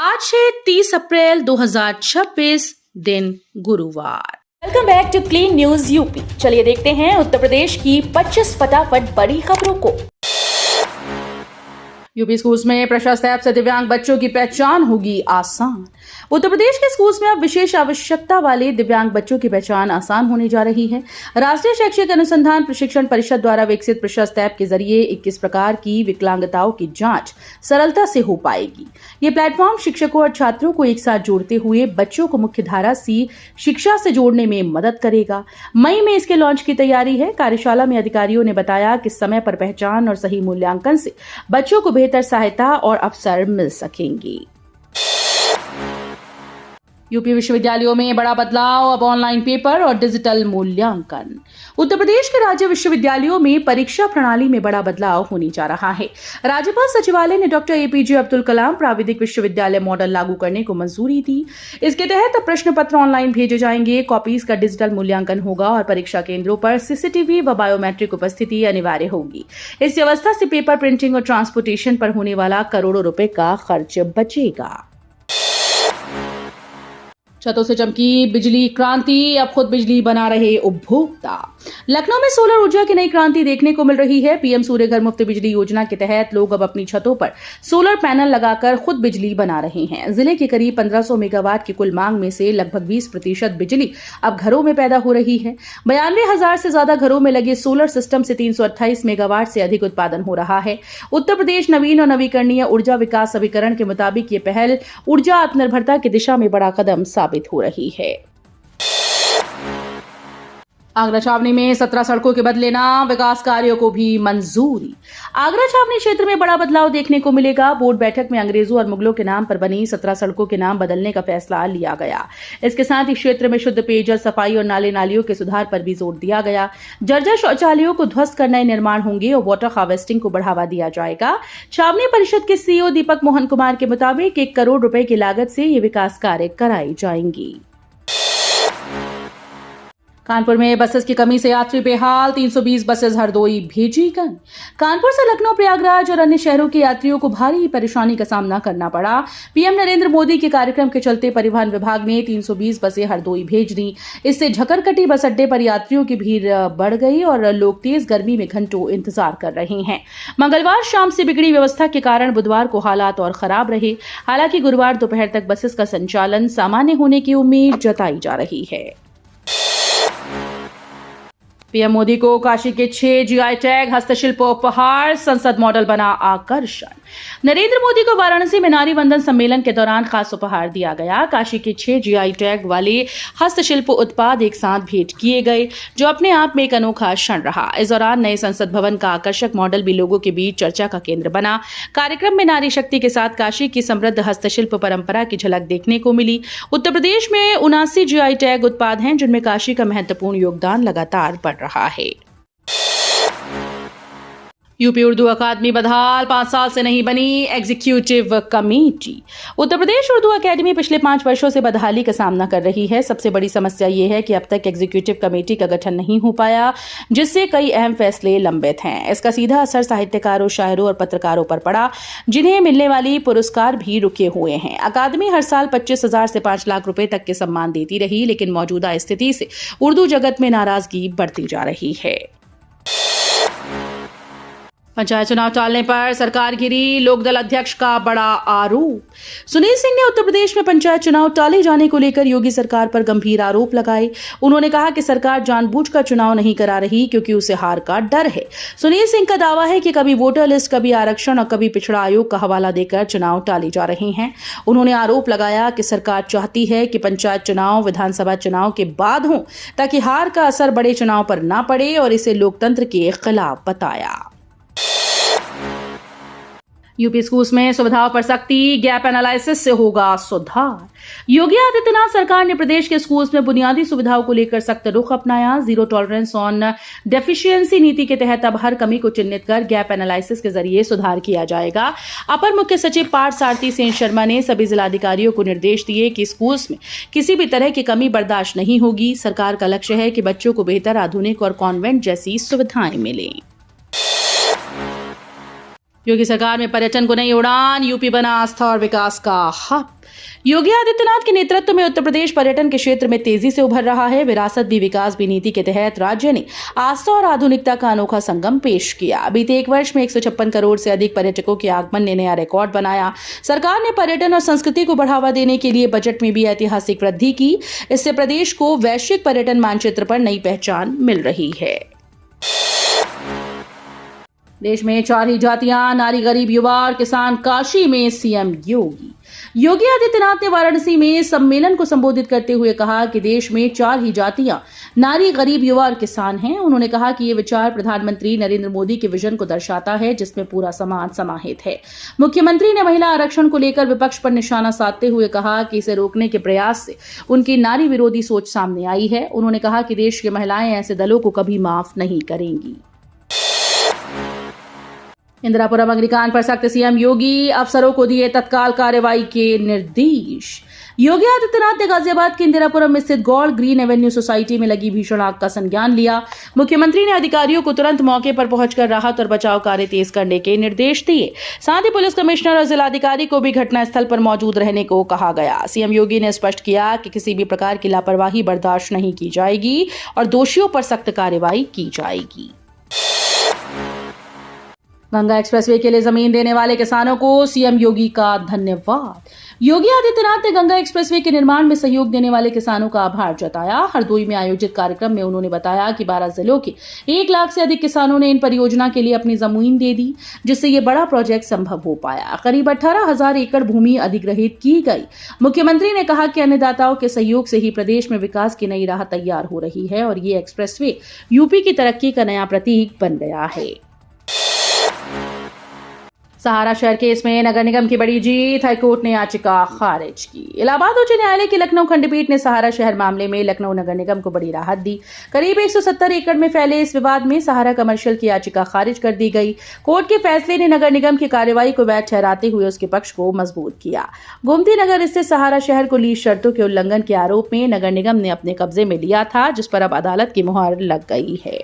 आज है 30 अप्रैल 2026 दिन गुरुवार। Welcome back to clean news UP. चलिए देखते हैं उत्तर प्रदेश की 25 फटाफट बड़ी खबरों को। यूपी स्कूल्स में प्रशस्त ऐप से दिव्यांग बच्चों की पहचान होगी आसान। उत्तर प्रदेश के स्कूल्स में अब विशेष आवश्यकता वाले दिव्यांग बच्चों की पहचान आसान होने जा रही है। राष्ट्रीय शैक्षिक अनुसंधान प्रशिक्षण परिषद द्वारा विकसित प्रशस्त ऐप के जरिए 21 प्रकार की विकलांगताओं की जांच सरलता से हो पाएगी। ये प्लेटफॉर्म शिक्षकों और छात्रों को एक साथ जोड़ते हुए बच्चों को मुख्य धारा सी शिक्षा से जोड़ने में मदद करेगा। मई में इसके लॉन्च की तैयारी है। कार्यशाला में अधिकारियों ने बताया कि समय पर पहचान और सही मूल्यांकन से बच्चों को बेहतर सहायता और अवसर मिल सकेंगे। यूपी विश्वविद्यालयों में बड़ा बदलाव, अब ऑनलाइन पेपर और डिजिटल मूल्यांकन। उत्तर प्रदेश के राज्य विश्वविद्यालयों में परीक्षा प्रणाली में बड़ा बदलाव होने जा रहा है। राज्यपाल सचिवालय ने डॉक्टर एपीजे अब्दुल कलाम प्राविधिक विश्वविद्यालय मॉडल लागू करने को मंजूरी दी। इसके तहत अब प्रश्न पत्र ऑनलाइन भेजे जाएंगे, कॉपीज का डिजिटल मूल्यांकन होगा और परीक्षा केंद्रों पर सीसीटीवी व बायोमेट्रिक उपस्थिति अनिवार्य होगी। इस व्यवस्था से पेपर प्रिंटिंग और ट्रांसपोर्टेशन पर होने वाला करोड़ों रुपए का खर्च बचेगा। छतों से चमकी बिजली क्रांति, अब खुद बिजली बना रहे उपभोक्ता। लखनऊ में सोलर ऊर्जा की नई क्रांति देखने को मिल रही है। पीएम सूर्य घर मुफ्त बिजली योजना के तहत लोग अब अपनी छतों पर सोलर पैनल लगाकर खुद बिजली बना रहे हैं। जिले के करीब 1500 मेगावाट की कुल मांग में से लगभग 20% बिजली अब घरों में पैदा हो रही है। 92,000 से ज्यादा घरों में लगे सोलर सिस्टम से 328 मेगावाट से अधिक उत्पादन हो रहा है। उत्तर प्रदेश नवीन और नवीकरणीय ऊर्जा विकास अभिकरण के मुताबिक ये पहल ऊर्जा आत्मनिर्भरता की दिशा में बड़ा कदम साबित हो रही है। आगरा छावनी में 17 सड़कों के बदले नाम, विकास कार्यों को भी मंजूरी। आगरा छावनी क्षेत्र में बड़ा बदलाव देखने को मिलेगा। बोर्ड बैठक में अंग्रेजों और मुगलों के नाम पर बनी 17 सड़कों के नाम बदलने का फैसला लिया गया। इसके साथ ही क्षेत्र में शुद्ध पेयजल, सफाई और नाले नालियों के सुधार पर भी जोर दिया गया। जर्जर शौचालयों को ध्वस्त कर नए निर्माण होंगे और वाटर हार्वेस्टिंग को बढ़ावा दिया जाएगा। छावनी परिषद के सीईओ दीपक मोहन कुमार के मुताबिक 1 करोड़ रुपए की लागत से ये विकास कार्य कराए जाएंगे। कानपुर में बसेस की कमी से यात्री बेहाल, 320 बसेस हरदोई भेजी गई। कानपुर से लखनऊ, प्रयागराज और अन्य शहरों के यात्रियों को भारी परेशानी का सामना करना पड़ा। पीएम नरेंद्र मोदी के कार्यक्रम के चलते परिवहन विभाग ने 320 बसें हरदोई भेज दी। इससे झकरकटी बस अड्डे पर यात्रियों की भीड़ बढ़ गई और लोग तेज गर्मी में घंटों इंतजार कर रहे हैं। मंगलवार शाम से बिगड़ी व्यवस्था के कारण बुधवार को हालात और खराब रहे। हालांकि गुरुवार दोपहर तक बसेस का संचालन सामान्य होने की उम्मीद जताई जा रही है। पीएम मोदी को काशी के 6 जीआई टैग, हस्तशिल्प उपहार, संसद मॉडल बना आकर्षण। नरेंद्र मोदी को वाराणसी में नारी वंदन सम्मेलन के दौरान खास उपहार दिया गया। काशी के 6 जीआई टैग वाले हस्तशिल्प उत्पाद एक साथ भेंट किए गए, जो अपने आप में एक अनोखा क्षण रहा। इस दौरान नए संसद भवन का आकर्षक मॉडल भी लोगों के बीच चर्चा का केंद्र बना। कार्यक्रम में नारी शक्ति के साथ काशी की समृद्ध हस्तशिल्प परंपरा की झलक देखने को मिली। उत्तर प्रदेश में 79 जीआई टैग उत्पाद हैं, जिनमें काशी का महत्वपूर्ण योगदान लगातार बढ़ रहा है। यूपी उर्दू अकादमी बदहाल, 5 साल से नहीं बनी एग्जीक्यूटिव कमेटी। उत्तर प्रदेश उर्दू अकादमी पिछले 5 वर्षों से बदहाली का सामना कर रही है। सबसे बड़ी समस्या ये है कि अब तक एग्जीक्यूटिव कमेटी का गठन नहीं हो पाया, जिससे कई अहम फैसले लंबित हैं। इसका सीधा असर साहित्यकारों, शायरों और पत्रकारों पर पड़ा, जिन्हें मिलने वाली पुरस्कार भी रुके हुए हैं। अकादमी हर साल 25,000 से 5 लाख रुपए तक के सम्मान देती रही, लेकिन मौजूदा स्थिति से उर्दू जगत में नाराजगी बढ़ती जा रही है। पंचायत चुनाव टालने पर सरकार घिरी, लोकदल अध्यक्ष का बड़ा आरोप। सुनील सिंह ने उत्तर प्रदेश में पंचायत चुनाव टाले जाने को लेकर योगी सरकार पर गंभीर आरोप लगाए। उन्होंने कहा कि सरकार जानबूझकर चुनाव नहीं करा रही, क्योंकि उसे हार का डर है। सुनील सिंह का दावा है कि कभी वोटर लिस्ट, कभी आरक्षण और कभी पिछड़ा आयोग का हवाला देकर चुनाव टाले जा रहे हैं। उन्होंने आरोप लगाया कि सरकार चाहती है कि पंचायत चुनाव विधानसभा चुनाव के बाद हों, ताकि हार का असर बड़े चुनाव पर ना पड़े, और इसे लोकतंत्र के खिलाफ बताया। यूपी स्कूल्स में सुविधाओं पर सख्ती, गैप एनालिसिस से होगा सुधार। योगी आदित्यनाथ सरकार ने प्रदेश के स्कूल्स में बुनियादी सुविधाओं को लेकर सख्त रुख अपनाया। जीरो टॉलरेंस ऑन डेफिशिएंसी नीति के तहत अब हर कमी को चिन्हित कर गैप एनालिसिस के जरिए सुधार किया जाएगा। अपर मुख्य सचिव पार्थ सारथी सेन शर्मा ने सभी जिलाधिकारियों को निर्देश दिए कि स्कूल्स में किसी भी तरह की कमी बर्दाश्त नहीं होगी। सरकार का लक्ष्य है कि बच्चों को बेहतर, आधुनिक और कॉन्वेंट जैसी सुविधाएं मिलें। योगी सरकार में पर्यटन को नई उड़ान, यूपी बना आस्था और विकास का हब। योगी आदित्यनाथ के नेतृत्व में उत्तर प्रदेश पर्यटन के क्षेत्र में तेजी से उभर रहा है। विरासत भी विकास भी नीति के तहत राज्य ने आस्था और आधुनिकता का अनोखा संगम पेश किया। बीते एक वर्ष में 156 करोड़ से अधिक पर्यटकों के आगमन ने नया रिकॉर्ड बनाया। सरकार ने पर्यटन और संस्कृति को बढ़ावा देने के लिए बजट में भी ऐतिहासिक वृद्धि की। इससे प्रदेश को वैश्विक पर्यटन मानचित्र पर नई पहचान मिल रही है। देश में 4 ही जातियां, नारी, गरीब, युवा और किसान। काशी में सीएम योगी आदित्यनाथ ने वाराणसी में सम्मेलन को संबोधित करते हुए कहा कि देश में 4 ही जातियां, नारी, गरीब, युवा और किसान हैं। उन्होंने कहा कि ये विचार प्रधानमंत्री नरेंद्र मोदी के विजन को दर्शाता है, जिसमें पूरा समाज समाहित है। मुख्यमंत्री ने महिला आरक्षण को लेकर विपक्ष पर निशाना साधते हुए कहा कि इसे रोकने के प्रयास से उनकी नारी विरोधी सोच सामने आई है। उन्होंने कहा कि देश की महिलाएं ऐसे दलों को कभी माफ नहीं करेंगी। इंदिरापुरम अग्निकांड पर सख्त सीएम योगी, अफसरों को दिए तत्काल कार्रवाई के निर्देश। योगी आदित्यनाथ ने गाजियाबाद के इंदिरापुरम में स्थित गौड़ ग्रीन एवेन्यू सोसाइटी में लगी भीषण आग का संज्ञान लिया। मुख्यमंत्री ने अधिकारियों को तुरंत मौके पर पहुंचकर राहत और बचाव कार्य तेज करने के निर्देश दिए। साथ ही पुलिस कमिश्नर और जिलाधिकारी को भी घटनास्थल पर मौजूद रहने को कहा गया। सीएम योगी ने स्पष्ट किया कि किसी भी प्रकार की लापरवाही बर्दाश्त नहीं की जाएगी और दोषियों पर सख्त कार्रवाई की जाएगी। गंगा एक्सप्रेसवे के लिए जमीन देने वाले किसानों को सीएम योगी का धन्यवाद। योगी आदित्यनाथ ने गंगा एक्सप्रेसवे के निर्माण में सहयोग देने वाले किसानों का आभार जताया। हरदोई में आयोजित कार्यक्रम में उन्होंने बताया कि 12 जिलों के 1 लाख से अधिक किसानों ने इन परियोजना के लिए अपनी जमीन दे दी, जिससे ये बड़ा प्रोजेक्ट संभव हो पाया। करीब 18,000 एकड़ भूमि अधिग्रहित की गई। मुख्यमंत्री ने कहा कि अन्नदाताओं के सहयोग से ही प्रदेश में विकास की नई राह तैयार हो रही है और ये एक्सप्रेसवे यूपी की तरक्की का नया प्रतीक बन गया है। सहारा शहर केस में नगर निगम की बड़ी जीत, हाईकोर्ट ने याचिका खारिज की। इलाहाबाद उच्च न्यायालय की लखनऊ खंडपीठ ने सहारा शहर मामले में लखनऊ नगर निगम को बड़ी राहत दी। करीब 170 एकड़ में फैले इस विवाद में सहारा कमर्शियल की याचिका खारिज कर दी गई। कोर्ट के फैसले ने नगर निगम की कार्रवाई को वैध ठहराते हुए उसके पक्ष को मजबूत किया। गोमती नगर स्थित सहारा शहर को लीज शर्तों के उल्लंघन के आरोप में नगर निगम ने अपने कब्जे में लिया था, जिस पर अब अदालत की मुहर लग गई है।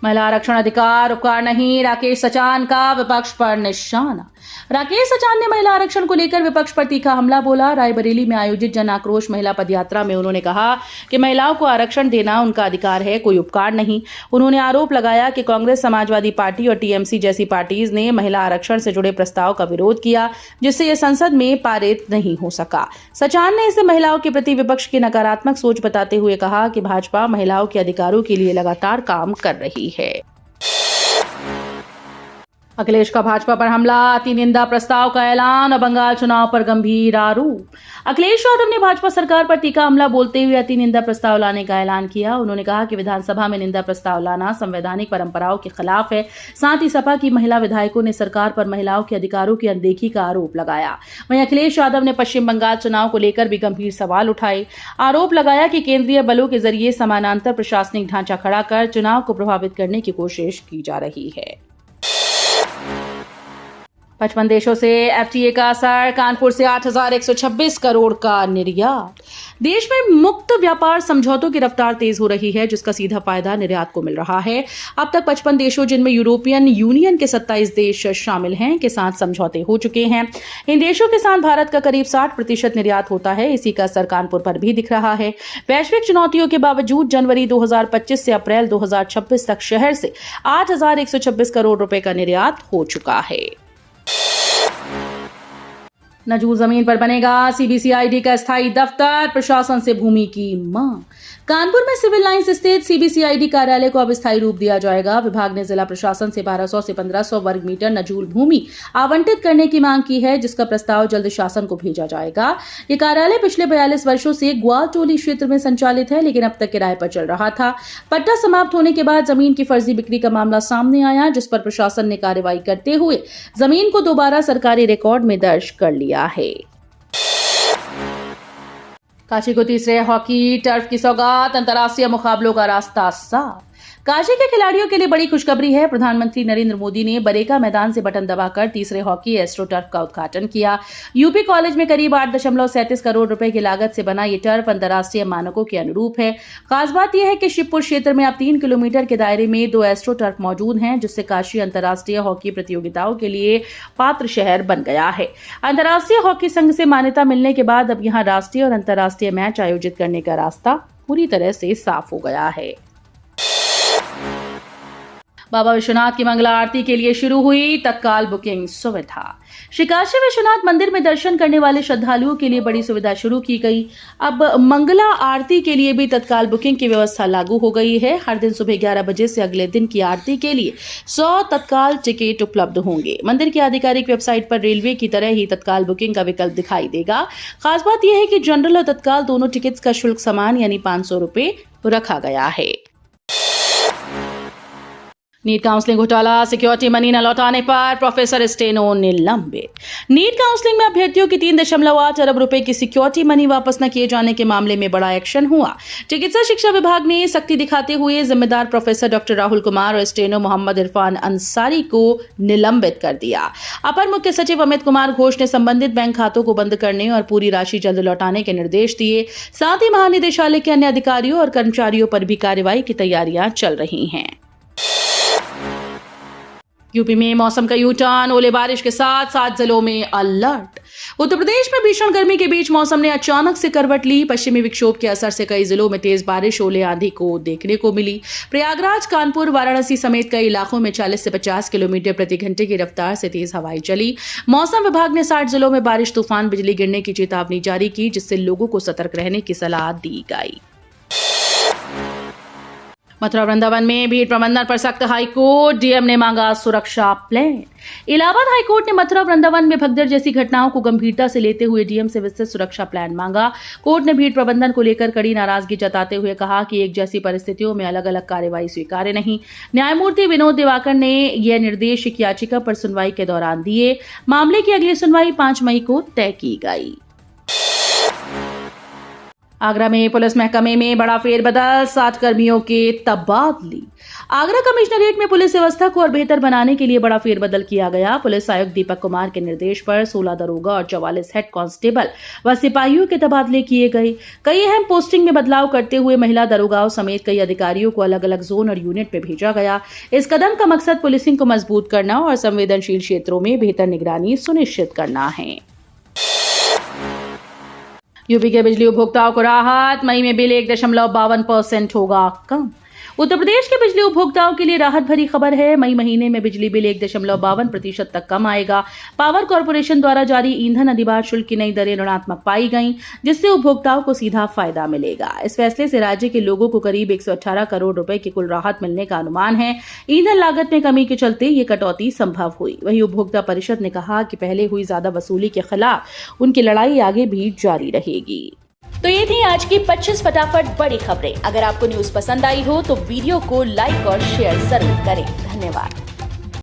महिला आरक्षण अधिकार उपकार नहीं, राकेश सचान का विपक्ष पर निशाना। राकेश सचान ने महिला आरक्षण को लेकर विपक्ष पर तीखा हमला बोला। रायबरेली में आयोजित जन आक्रोश महिला पदयात्रा में उन्होंने कहा कि महिलाओं को आरक्षण देना उनका अधिकार है, कोई उपकार नहीं। उन्होंने आरोप लगाया कि कांग्रेस, समाजवादी पार्टी और टीएमसी जैसी पार्टीज ने महिला आरक्षण से जुड़े प्रस्ताव का विरोध किया, जिससे यह संसद में पारित नहीं हो सका। सचान ने इसे महिलाओं के प्रति विपक्ष की नकारात्मक सोच बताते हुए कहा कि भाजपा महिलाओं के अधिकारों के लिए लगातार काम कर रही है। अखिलेश का भाजपा पर हमला, अति निंदा प्रस्ताव का ऐलान और बंगाल चुनाव पर गंभीर आरोप। अखिलेश यादव ने भाजपा सरकार पर तीखा हमला बोलते हुए अति निंदा प्रस्ताव लाने का ऐलान किया। उन्होंने कहा कि विधानसभा में निंदा प्रस्ताव लाना संवैधानिक परंपराओं के खिलाफ है। साथ ही सपा की महिला विधायकों ने सरकार पर महिलाओं के अधिकारों की अनदेखी का आरोप लगाया। वहीं अखिलेश यादव ने पश्चिम बंगाल चुनाव को लेकर भी गंभीर सवाल उठाए। आरोप लगाया कि केंद्रीय बलों के जरिए समानांतर प्रशासनिक ढांचा खड़ा कर चुनाव को प्रभावित करने की कोशिश की जा रही है। 55 देशों से एफटीए का असर, कानपुर से 8,126 करोड़ का निर्यात। देश में मुक्त व्यापार समझौतों की रफ्तार तेज हो रही है, जिसका सीधा फायदा निर्यात को मिल रहा है। अब तक 55 देशों, जिनमें यूरोपियन यूनियन के 27 देश शामिल हैं, के साथ समझौते हो चुके हैं। इन देशों के साथ भारत का करीब 60% निर्यात होता है। इसी का असर कानपुर पर भी दिख रहा है। वैश्विक चुनौतियों के बावजूद जनवरी 2025 से अप्रैल 2026 तक शहर से 8,126 करोड़ रुपए का निर्यात हो चुका है। नजूल जमीन पर बनेगा सीबीसीआईडी का स्थायी दफ्तर, प्रशासन से भूमि की मांग। कानपुर में सिविल लाइंस स्थित सीबीसीआईडी कार्यालय को अब स्थायी रूप दिया जाएगा। विभाग ने जिला प्रशासन से 1200 से 1500 वर्ग मीटर नजूल भूमि आवंटित करने की मांग की है, जिसका प्रस्ताव जल्द शासन को भेजा जाएगा। ये कार्यालय पिछले 42 वर्षों से ग्वालटोली क्षेत्र में संचालित है, लेकिन अब तक किराए पर चल रहा था। पट्टा समाप्त होने के बाद जमीन की फर्जी बिक्री का मामला सामने आया, जिस पर प्रशासन ने कार्रवाई करते हुए जमीन को दोबारा सरकारी रिकॉर्ड में दर्ज कर लिया है। काशी को तीसरे हॉकी टर्फ की सौगात, अंतर्राष्ट्रीय मुकाबलों का रास्ता साफ। काशी के खिलाड़ियों के लिए बड़ी खुशखबरी है। प्रधानमंत्री नरेंद्र मोदी ने बरेका मैदान से बटन दबाकर तीसरे हॉकी एस्ट्रो टर्फ का उद्घाटन किया। यूपी कॉलेज में करीब 8.37 करोड़ रुपए की लागत से बना ये टर्फ अंतर्राष्ट्रीय मानकों के अनुरूप है। खास बात यह है कि शिवपुर क्षेत्र में अब 3 किलोमीटर के दायरे में 2 एस्ट्रो टर्फ मौजूद हैं, जिससे काशी अंतर्राष्ट्रीय हॉकी प्रतियोगिताओं के लिए पात्र शहर बन गया है। अंतर्राष्ट्रीय हॉकी संघ से मान्यता मिलने के बाद अब यहां राष्ट्रीय और अंतर्राष्ट्रीय मैच आयोजित करने का रास्ता पूरी तरह से साफ हो गया है। बाबा विश्वनाथ की मंगला आरती के लिए शुरू हुई तत्काल बुकिंग सुविधा। श्री काशी विश्वनाथ मंदिर में दर्शन करने वाले श्रद्धालुओं के लिए बड़ी सुविधा शुरू की गई। अब मंगला आरती के लिए भी तत्काल बुकिंग की व्यवस्था लागू हो गई है। हर दिन सुबह 11 बजे से अगले दिन की आरती के लिए 100 तत्काल टिकट उपलब्ध होंगे। मंदिर की आधिकारिक वेबसाइट पर रेलवे की तरह ही तत्काल बुकिंग का विकल्प दिखाई देगा। खास बात यह है कि जनरल और तत्काल दोनों टिकट्स का शुल्क समान यानी 500 रुपए रखा गया है। नीट काउंसलिंग घोटाला, सिक्योरिटी मनी न लौटाने पर प्रोफेसर स्टेनो निलंबित। नीट काउंसलिंग में अभ्यर्थियों की 3.8 अरब रुपए की सिक्योरिटी मनी वापस न किए जाने के मामले में बड़ा एक्शन हुआ। चिकित्सा शिक्षा विभाग ने सख्ती दिखाते हुए जिम्मेदार प्रोफेसर डॉक्टर राहुल कुमार और स्टेनो मोहम्मद इरफान अंसारी को निलंबित कर दिया। अपर मुख्य सचिव अमित कुमार घोष ने संबंधित बैंक खातों को बंद करने और पूरी राशि जल्द लौटाने के निर्देश दिए। साथ ही महानिदेशालय के अन्य अधिकारियों और कर्मचारियों पर भी कार्रवाई की तैयारियां चल रही हैं। यूपी में मौसम का यू टर्न, ओले बारिश के साथ 7 जिलों में अलर्ट। उत्तर प्रदेश में भीषण गर्मी के बीच मौसम ने अचानक से करवट ली। पश्चिमी विक्षोभ के असर से कई जिलों में तेज बारिश, ओले, आंधी को देखने को मिली। प्रयागराज, कानपुर, वाराणसी समेत कई इलाकों में 40 से 50 किलोमीटर प्रति घंटे की रफ्तार से तेज हवाएं चली। मौसम विभाग ने 60 जिलों में बारिश, तूफान, बिजली गिरने की चेतावनी जारी की, जिससे लोगों को सतर्क रहने की सलाह दी गई। मथुरा वृंदावन में भीड़ प्रबंधन पर सख्त हाईकोर्ट, डीएम ने मांगा सुरक्षा प्लान। इलाहाबाद हाईकोर्ट ने मथुरा वृंदावन में भगदड़ जैसी घटनाओं को गंभीरता से लेते हुए डीएम से विस्तृत सुरक्षा प्लान मांगा। कोर्ट ने भीड़ प्रबंधन को लेकर कड़ी नाराजगी जताते हुए कहा कि एक जैसी परिस्थितियों में अलग अलग कार्रवाई स्वीकार्य नहीं। न्यायमूर्ति विनोद दिवाकर ने यह निर्देश एक याचिका पर सुनवाई के दौरान दिए। मामले की अगली सुनवाई 5 मई को तय की गई। आगरा में पुलिस महकमे में बड़ा फेरबदल, 60 कर्मियों के तबादले। आगरा कमिश्नरेट में पुलिस व्यवस्था को और बेहतर बनाने के लिए बड़ा फेरबदल किया गया। पुलिस आयुक्त दीपक कुमार के निर्देश पर 16 दरोगा और 44 हेड कांस्टेबल व सिपाहियों के तबादले किए गए। कई अहम पोस्टिंग में बदलाव करते हुए महिला दरोगाओं समेत कई अधिकारियों को अलग अलग जोन और यूनिट में भेजा गया। इस कदम का मकसद पुलिसिंग को मजबूत करना और संवेदनशील क्षेत्रों में बेहतर निगरानी सुनिश्चित करना है। यूपी के बिजली उपभोक्ताओं को राहत, मई में बिल 1.52% होगा कम। उत्तर प्रदेश के बिजली उपभोक्ताओं के लिए राहत भरी खबर है। मई महीने में बिजली बिल 1.52% तक कम आएगा। पावर कॉर्पोरेशन द्वारा जारी ईंधन अधिभार शुल्क की नई दरें ऋणात्मक पाई गईं, जिससे उपभोक्ताओं को सीधा फायदा मिलेगा। इस फैसले से राज्य के लोगों को करीब 118 करोड़ रुपए की कुल राहत मिलने का अनुमान है। ईंधन लागत में कमी के चलते ये कटौती संभव हुई। वहीं उपभोक्ता परिषद ने कहा कि पहले हुई ज्यादा वसूली के खिलाफ उनकी लड़ाई आगे भी जारी रहेगी। तो ये थी आज की 25 फटाफट बड़ी खबरें। अगर आपको न्यूज पसंद आई हो तो वीडियो को लाइक और शेयर जरूर करें। धन्यवाद।